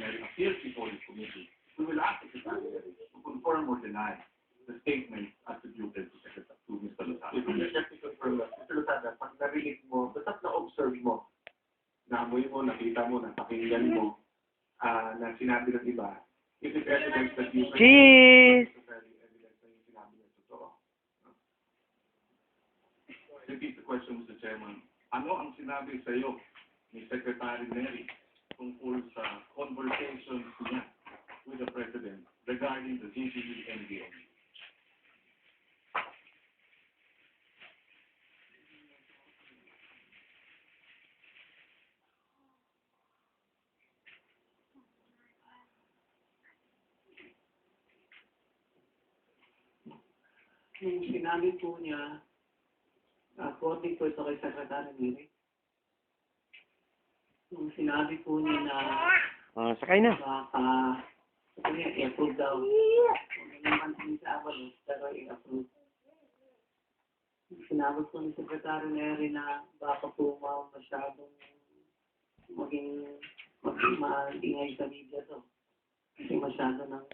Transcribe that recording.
Neri appears before this committee, we will ask the Secretary Neri to confirm or deny the statement attributed to Mr. Lozada. Just to confirm that, Mr. Lozada, pag narinig mo, basta't na-observe mo, naamoy mo, nakita mo, napakinggan mo, na sinabi ng iba, it is evidence that you Cheese! evidence na yung sinabi ng totoo. Repeat the question, Mr. Chairman. Ano ang sinabi sa iyo ni Secretary Neri tungkol sa conversations niya with the President regarding the GCE NBO? Yung sinabi po niya, quoting po ito kay Secretary Neri, yung sinabi po niya na Sakay na. baka, sabi niya, i-approve daw. Hindi naman din sa avalos, pero i-approve. Yung sinabi po ni Secretary Neri na baka po masyadong maging maingay sa media to. Kasi masyado ng